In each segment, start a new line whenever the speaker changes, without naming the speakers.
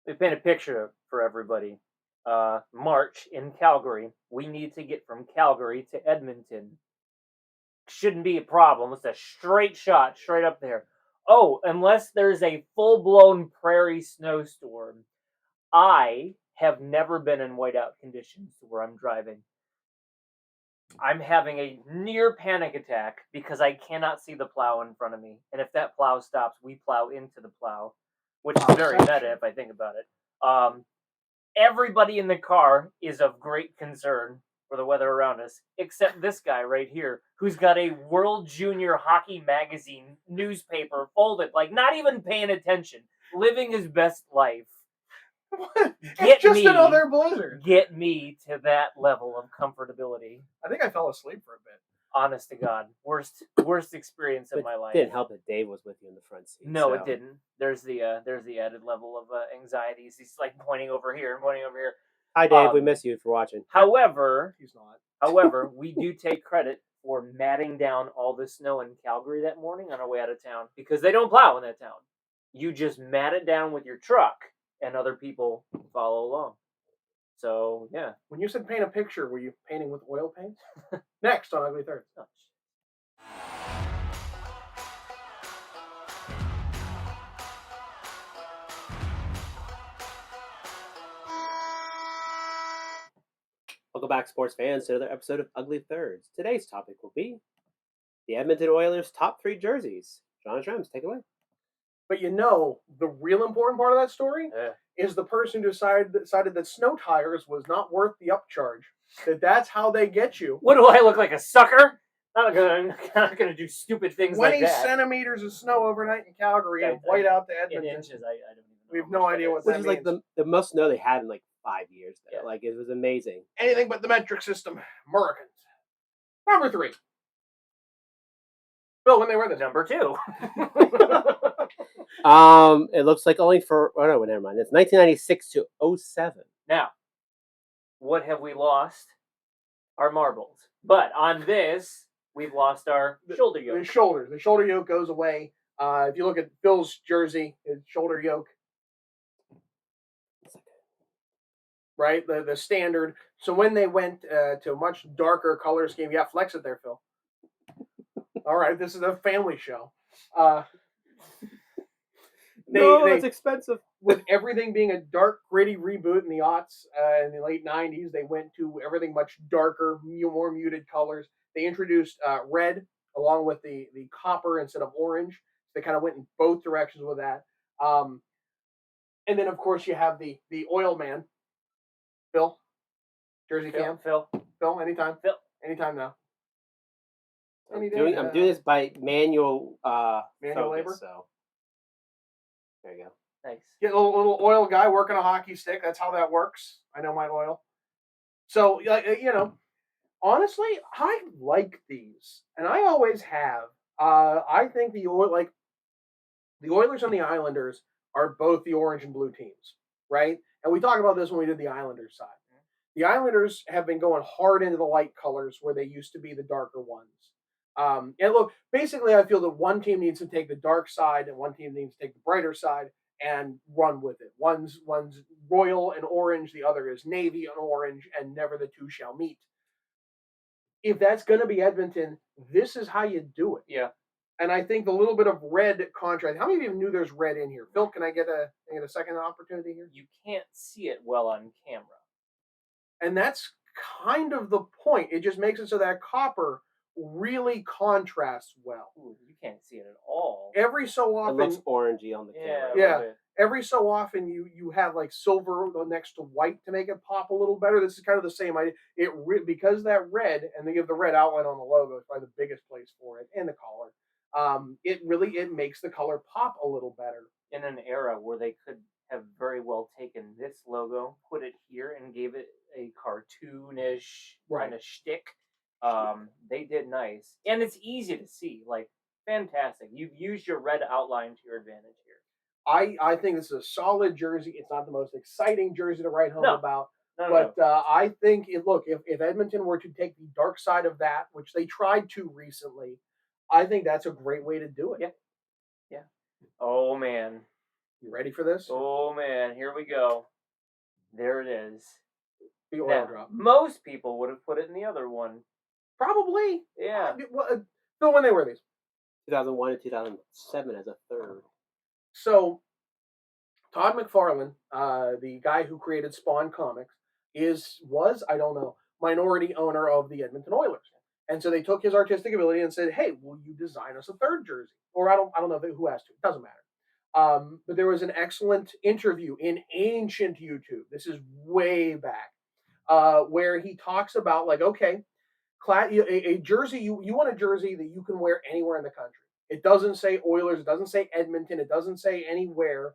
We paint a picture for everybody. March in Calgary. We need to get from Calgary to Edmonton. Shouldn't be a problem. It's a straight shot, straight up there. Oh, unless there's a full blown prairie snowstorm. I have never been in whiteout conditions where I'm driving. I'm having a near panic attack because I cannot see the plow in front of me. And if that plow stops, we plow into the plow, which is very meta if I think about it. Everybody in the car is of great concern for the weather around us, except this guy right here, who's got a World Junior Hockey Magazine newspaper folded, like not even paying attention, living his best life.
It's just another blizzard.
Get me to that level of comfortability.
I think I fell asleep for a bit.
Honest to God, worst experience of my life.
It didn't help that Dave was with you in the front seat.
No, it didn't. There's the added level of anxieties. He's like pointing over here and pointing over here.
Hi, Dave. We miss you for watching.
However,
he's not.
However, we do take credit for matting down all the snow in Calgary that morning on our way out of town because they don't plow in that town. You just mat it down with your truck, and other people follow along. So, yeah.
When you said paint a picture, were you painting with oil paint? Next on Ugly Thirds. Oh.
Welcome back, sports fans, to another episode of Ugly Thirds. Today's topic will be the Edmonton Oilers' top 3 jerseys. John Schrems, take it away.
But you know, the real important part of that story is the person who decided that snow tires was not worth the upcharge. That's how they get you.
What do I look like, a sucker? I'm not gonna do stupid things like that.
20 centimeters of snow overnight in Calgary and white out to Edmonton.
In inches, I don't even know.
We have no idea what that means.
Which is like the most snow they had in like 5 years. Yeah. Like, it was amazing.
Anything but the metric system. Americans. Number 3. Bill, when they were this?
Number 2.
It looks like only for... Oh, no, never mind. It's 1996 to 07.
Now, what have we lost? Our marbles. But on this, we've lost our shoulder yoke.
The shoulder yoke goes away. If you look at Bill's jersey, his shoulder yoke, right? The standard. So when they went to a much darker color scheme, yeah, flex it there, Phil. All right, this is a family show.
It's expensive.
With everything being a dark, gritty reboot in the aughts, in the late 90s, they went to everything much darker, more muted colors. They introduced red along with the copper instead of orange. They kind of went in both directions with that. And then, of course, you have the oil man. Phil? Jersey cam?
Phil,
anytime.
Phil.
Anytime now.
I'm doing this by manual
manual labor.
So there you go.
Nice.
Get a little oil guy working a hockey stick. That's how that works. I know my oil. So, you know, honestly, I like these, and I always have. I think the Oilers and the Islanders are both the orange and blue teams, right? And we talked about this when we did the Islanders side. The Islanders have been going hard into the light colors where they used to be the darker ones. And look, basically, I feel that one team needs to take the dark side and one team needs to take the brighter side and run with it. One's royal and orange, the other is navy and orange, and never the two shall meet. If that's going to be Edmonton, this is how you do it.
Yeah.
And I think the little bit of red contrast. How many of you knew there's red in here? Phil, can I get a second opportunity here?
You can't see it well on camera.
And that's kind of the point. It just makes it so that copper really contrasts well.
Ooh, you can't see it at all.
Every so often,
it looks orangey on the camera.
Yeah. Every so often, you have like silver next to white to make it pop a little better. This is kind of the same idea. Because that red, and they give the red outline on the logo, it's probably the biggest place for it, and the collar. It makes the color pop a little better.
In an era where they could have very well taken this logo, put it here, and gave it a cartoonish kind of shtick. They did nice, and it's easy to see. Like, fantastic. You've used your red outline to your advantage here.
I think this is a solid jersey. It's not the most exciting jersey to write home about,
but
I think if Edmonton were to take the dark side of that, which they tried to recently, I think that's a great way to do it.
Yeah. Oh man,
You ready for this?
Oh man, here we go. There it is.
The oil
Now,
drop.
most people would have put it in the other one.
Probably.
Yeah.
Phil, when they wear these.
2001 and 2007 as a third.
So, Todd McFarlane, the guy who created Spawn Comics, was I don't know minority owner of the Edmonton Oilers, and so they took his artistic ability and said, "Hey, will you design us a third jersey?" Or I don't know who asked to. It doesn't matter. But there was an excellent interview in ancient YouTube. This is way back, where he talks about like, okay, a jersey you want a jersey that you can wear anywhere in the country. It doesn't say Oilers, it doesn't say Edmonton, it doesn't say anywhere.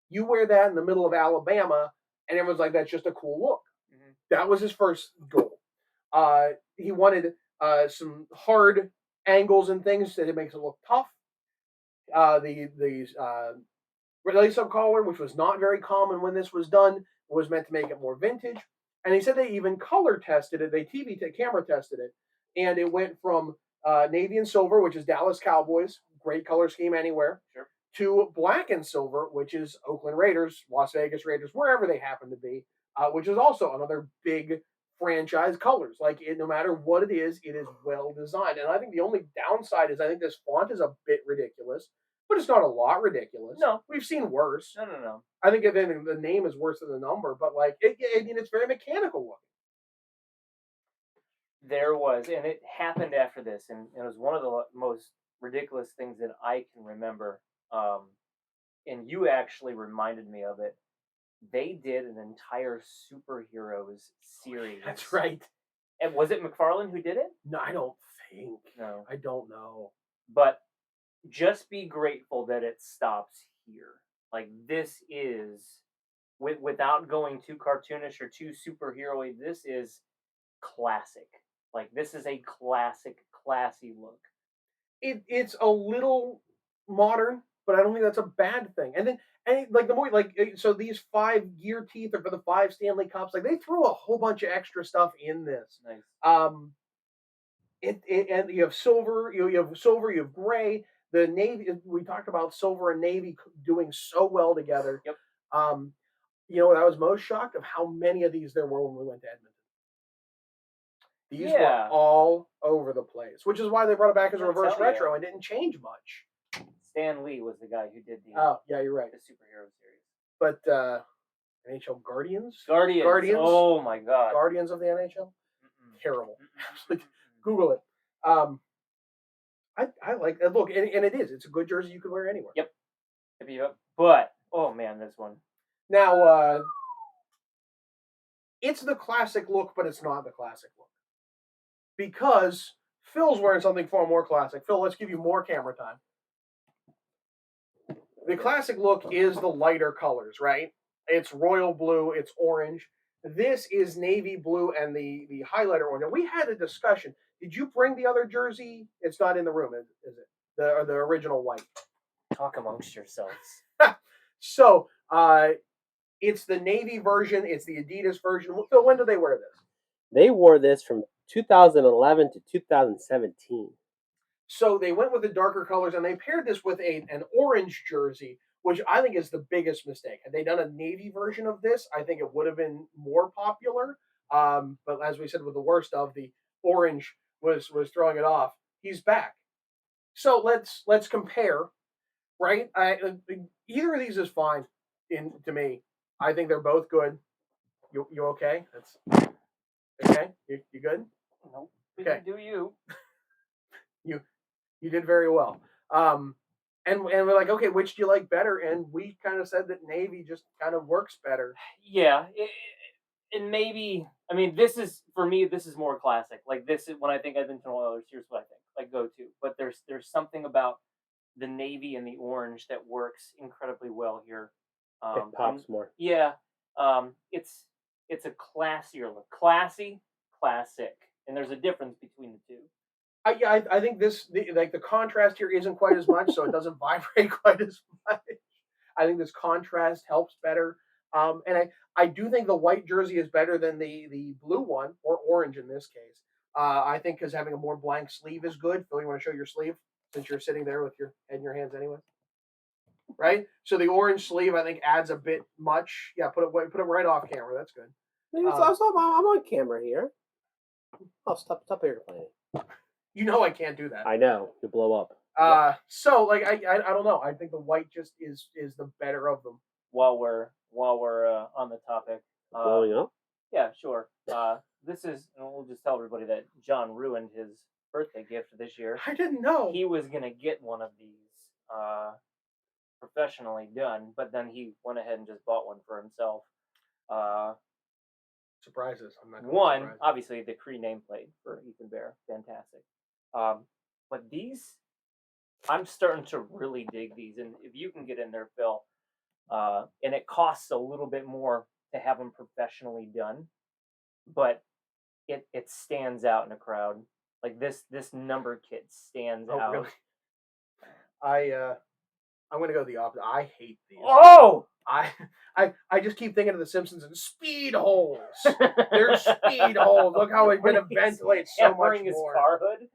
You wear that in the middle of Alabama, and everyone's like, that's just a cool look. Mm-hmm. That was his first goal. He wanted some hard angles and things that it makes it look tough. The lace-up collar, which was not very common when this was done, was meant to make it more vintage. And he said they even color tested it. They camera tested it, and it went from navy and silver, which is Dallas Cowboys, great color scheme anywhere, sure, to black and silver, which is Oakland Raiders, Las Vegas Raiders, wherever they happen to be, which is also another big franchise colors. Like no matter what it is well designed. And I think the only downside is I think this font is a bit ridiculous. But it's not a lot ridiculous.
No.
We've seen worse.
No.
I think the name is worse than the number, but like, it's very mechanical looking.
There was, and it happened after this, and it was one of the most ridiculous things that I can remember. And you actually reminded me of it. They did an entire superheroes series.
That's right.
And was it McFarlane who did it?
No, I don't think.
No.
I don't know.
But just be grateful that it stops here. Like this is, without going too cartoonish or too superhero-y, this is classic. Like this is a classy look.
It's a little modern, but I don't think that's a bad thing. And then, like the more so these 5 gear teeth are for the 5 Stanley Cups. Like they threw a whole bunch of extra stuff in this.
Nice.
And you have silver, you have gray. The navy, we talked about silver and navy doing so well together.
Yep.
I was most shocked of how many of these there were when we went to Edmonton. These were all over the place, which is why they brought it back as a reverse retro and didn't change much.
Stan Lee was the guy who did the.
Oh, yeah, you're right.
The superhero series.
But NHL Guardians.
Oh my God.
Guardians of the NHL. Terrible. Google it. I like that look, and it is. It's a good jersey you can wear anywhere.
Yep. But oh man, this one.
Now, it's the classic look, but it's not the classic look because Phil's wearing something far more classic. Phil, let's give you more camera time. The classic look is the lighter colors, right? It's royal blue, it's orange. This is navy blue and the highlighter orange. And we had a discussion. Did you bring the other jersey? It's not in the room, is it? The original white.
Talk amongst yourselves.
So, it's the navy version. It's the Adidas version. Phil, when did they wear this?
They wore this from 2011 to 2017.
So they went with the darker colors, and they paired this with an orange jersey, which I think is the biggest mistake. Had they done a navy version of this, I think it would have been more popular. But as we said, with the worst of the orange was throwing it off. He's back. So let's compare, right? Either of these is fine to me. I think they're both good. You okay? That's okay. You good?
Nope.
Okay.
Do you?
You did very well. And we're like, okay, which do you like better? And we kind of said that navy just kind of works better.
Yeah, and maybe this is for me. This is more classic. Like this is when I think Edmonton Oilers. Here's what I think. Like go to, but there's something about the navy and the orange that works incredibly well here.
It pops more.
Yeah, it's a classier look. Classy, classic, and there's a difference between the two.
I think the contrast here isn't quite as much, so it doesn't vibrate quite as much. I think this contrast helps better. And I do think the white jersey is better than the blue one, or orange in this case. I think because having a more blank sleeve is good. Phil, you want to show your sleeve since you're sitting there with your head in your hands anyway? right? So the orange sleeve I think adds a bit much. Yeah, put it right off camera. That's good.
I'm on camera here. Oh, stop airplaning.
You know I can't do that.
I know you blow up.
So like I don't know. I think the white just is the better of them.
While we're on the topic,
Blowing up.
yeah, sure. This is, and we'll just tell everybody that John ruined his birthday gift this year.
I didn't know.
He was gonna get one of these professionally done, but then he went ahead and just bought one for himself.
Surprises. I'm not
One,
surprised.
obviously the Cree nameplate for Ethan Bear, fantastic. But these, I'm starting to really dig these, and if you can get in there, Phil, and it costs a little bit more to have them professionally done, but it stands out in a crowd. Like this number kit stands
Oh,
out.
really? I'm gonna go the opposite. I hate these.
Oh,
I just keep thinking of the Simpsons and speed holes. There's speed holes. Look how it's gonna ventilate so much
his
more.
car hood.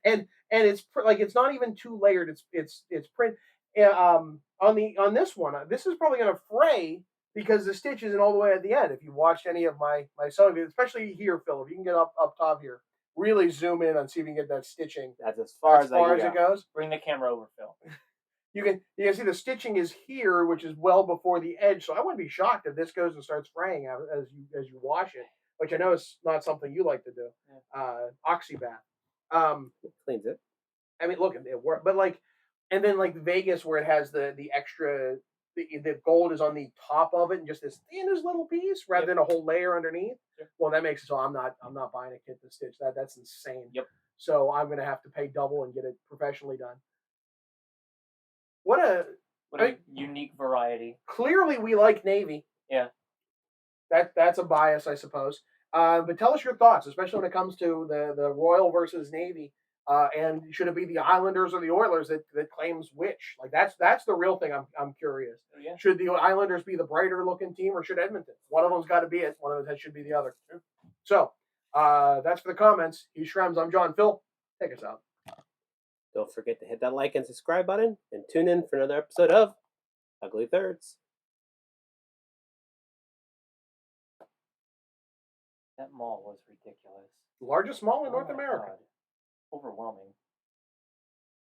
And it's like it's not even two layered. It's print. On this one, this is probably gonna fray because the stitch isn't all the way at the end. If you watched any of my sewing videos, especially here, Phil, if you can get up top here, really zoom in and see if you can get that stitching.
That's as far as
it goes.
Bring the camera over, Phil.
You can see the stitching is here, which is well before the edge. So I wouldn't be shocked if this goes and starts fraying as you wash it, which I know is not something you like to do.
Yeah.
Oxybath.
It cleans it.
I mean, look, it worked, but like, and then like Vegas where it has the extra, the gold is on the top of it and just this thinnest little piece rather than a whole layer underneath.
Yep.
Well, that makes it so I'm not buying a kit to stitch that. That's insane.
Yep.
So I'm gonna have to pay double and get it professionally done. What a
unique variety.
Clearly, we like Navy.
Yeah.
That's a bias, I suppose. But tell us your thoughts, especially when it comes to the Royal versus Navy. And should it be the Islanders or the Oilers that claims which? Like that's the real thing. I'm curious.
Oh, yeah.
Should the Islanders be the brighter looking team or should Edmonton? One of them's got to be it. One of them should be the other.
True.
So that's for the comments. He's Shrems. I'm John. Phil, take us out.
Don't forget to hit that like and subscribe button and tune in for another episode of Ugly Thirds.
That mall was ridiculous.
Largest mall in North
my
America.
God. Overwhelming.